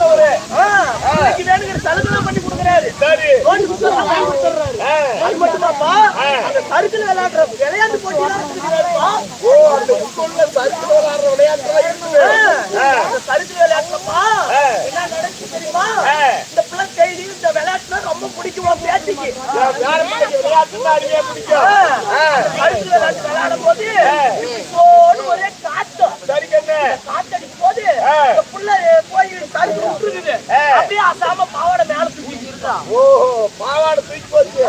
நல்லவரு. வேணுங்கிற சலுகை பண்ணி கொடுக்குறாரு. சரி. அது மட்டுமாப்பா அந்த சறுக்கில் விளையாடுற விளையாட்டு போட்டியெல்லாம் வச்சிருக்கிறாருப்பா. ஓ, அந்த ஸ்கூல்ல சறுக்கு விளையாடுற விளையாட்டுலாம் இருக்குது. அந்த சறுக்கில் விளையாட்டுலப்பா என்ன நடக்குது தெரியுமா? இந்த பிள்ளை செய்தி இந்த விளையாட்டுல ரொம்ப பிடிக்குமா பேச்சுக்கு. வேற மாதிரி விளையாட்டுன்னா அடியே பிடிக்கும். சறுக்கில் விளையாட்டு விளையாடும் போது இப்போன்னு ஒரே காத்து. சரி கண்ணு. காத்தடிக்கும் போது இந்த பிள்ளை போய் சறுக்கு விட்டுருக்குது. அப்படியே அசாம பாவாடை மேல தூக்கி இருக்கா. ஓஹோ, பாவாடை தூக்கி போச்சு.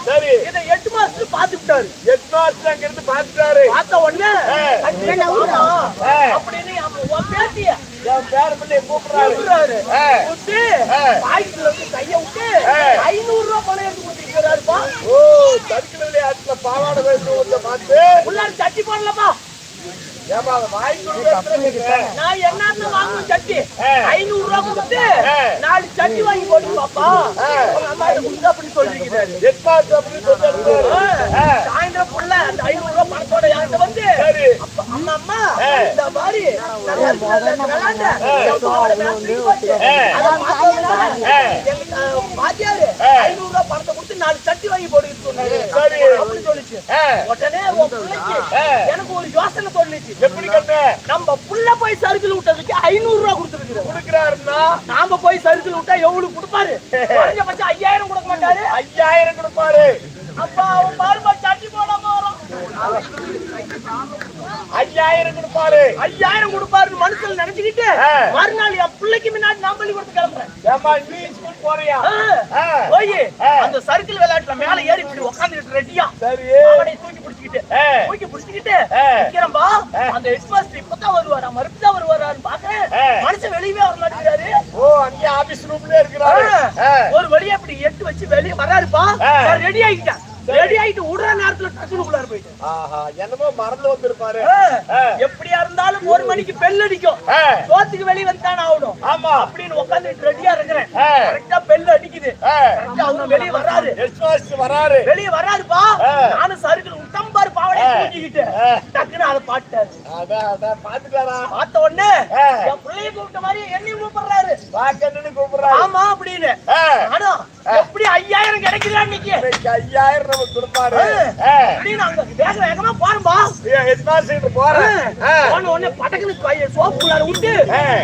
சரி. இதை 8 மாசத்துக்கு பாத்துக்கிட்டாரு. 8 மாசம் அங்க இருந்து பாத்துட்டாரு. பார்த்த உடனே அப்படின்னு உன் பேத்திய என் பேர பிள்ளைய கூப்பிடுறாரு. கூப்பிட்டு பாய்க்குள்ள இருந்து கைய விட்டு 500 ரூபாய் பணம் எடுத்து கொடுத்துருக்காருப்பா. ஓ, சறுக்கு விளையாட்டுல பாவாடை வேணும் மாத்து உள்ளார சட்டி போடலப்பா. ஏமா வாங்கி நான் என்ன வாங்கணும் சட்டி 500 ரூபாய் கொடுத்து 4 சட்டி வாங்கி போட்டுப்பாப்பா. உங்க அம்மா இதை கொடுத்து அப்படின்னு சொல்லிருக்கிறாரு. சாயந்தரம் புள்ள அந்த 500 ரூபாய் பணத்தோட யார்கிட்ட வந்து அம்மா அம்மா இந்த மாதிரி பாத்தியாரு 500 ரூபாய் பணத்தை கொடுத்து 4 சட்டி வாங்கி போட்டுக்கிட்டு சொன்னாரு அப்படின்னு சொல்லிச்சு. உடனே உன் பிள்ளைக்கு எனக்கு ஒரு யோசனை தோணுச்சு. எப்படி கண்ணு? நம்ம புள்ள போய் சர்க்கிள் விட்டதுக்கு 500 ரூபாய் கொடுக்குறாருன்னா நாம போய் சர்க்கிள் விட்டா எவ்வளவு கொடுப்பாரு? குறைஞ்சபட்சம் 5000 கொடுக்க மாட்டாரு? 5000 கொடுப்பாரு. அப்பா அவன் பாருமா சட்டி போடாம வரும். 5000 கொடுப்பாரு. 5000 கொடுப்பாருன்னு மனசுல நினைச்சுக்கிட்டு மறுநாள் என் பிள்ளைக்கு முன்னாடி நான் பள்ளி கொடுத்து கிளம்புறேன். ஏமா நீ ஸ்கூல் போறியா? போய் அந்த சர்க்கிள் விளையாட்டுல மேல ஏறி இப்படி உட்காந்துட்டு ரெடியா அவனை தூக்கி பிடிச்சிக்கிட்டு நிக்கிறம்பா. அந்த ஹெட்மாஸ்டர் இப்பதான் வருவாரா மறுபடியும் வருவாரான்னு பாக்குறேன். மனுஷன் வெளியவே வர மாட்டேங்கிறாரு. ஓ, அங்கே ஆபீஸ் ரூம்ல இருக்கிறாரு. ஒரு வழியா இப்படி எட்டு வச்சு வெளியே வராருப்பா. ரெடி ஆகிட்டேன். ரெடி ஆயிட்டு உடற நேரத்துல டக்குனுக்குள்ளார போயிட்டு என்னமோ மறந்து வந்திருப்பாரு. எப்படியா இருந்தாலும் 1 மணிக்கு பெல் அடிக்கும். சோத்துக்கு வெளிய வந்தானே ஆகணும். ஆமா அப்படின்னு உட்கார்ந்து ரெடியா இருக்கிறேன். கரெக்டா பெல் அடிக்குது. கரெக்டா அவரு வெளிய வராரு. வராரு. வெளிய வராருப்பா. நானும் சறுக்கு உட்டம்பாரு பாவடை தூக்கிக்கிட்டு டக்குனு அத பாட்டாரு. அதான் பாத்துட்டாரா? பார்த்த உடனே என் பிள்ளைய கூப்பிட்ட மாதிரி என்னையும் கூப்பிடுறாரு. வாக்கன்னு கூப்பிடுறாரு. ஆமா அப்படின்னு நானும் எப்படி 5000 கிடைக்குதா இன்னைக்கு? 5000 நம்ம கொடுப்பாரு. அப்படின்னு அங்க வேகமா போறோம்பா. ஹெட்மாஸ்டர் போறேன். உடனே படக்குன்னு சோப்புக்குள்ளார விட்டு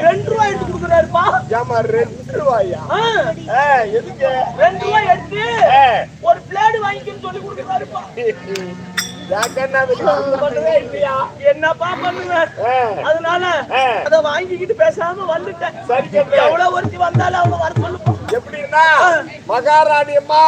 2 ரூபாய் எடுத்து கொடுக்குறாருப்பா. ஏமா 2 ரூபாயா? எதுக்கு? 2 ரூபாய் எடுத்து ஒரு பிளேடு வாங்கிக்கன்னு சொல்லி கொடுக்குறாருப்பா. என்னப்பா பண்ணுவேன்? அதனால அத வாங்கிக்கிட்டு பேசாம வந்துட்டேன். எவ்வளவு ஒருத்தி வந்தாலும் அவங்க வர சொல்லுப்பா. எப்படின்னா மகாராணி அம்மா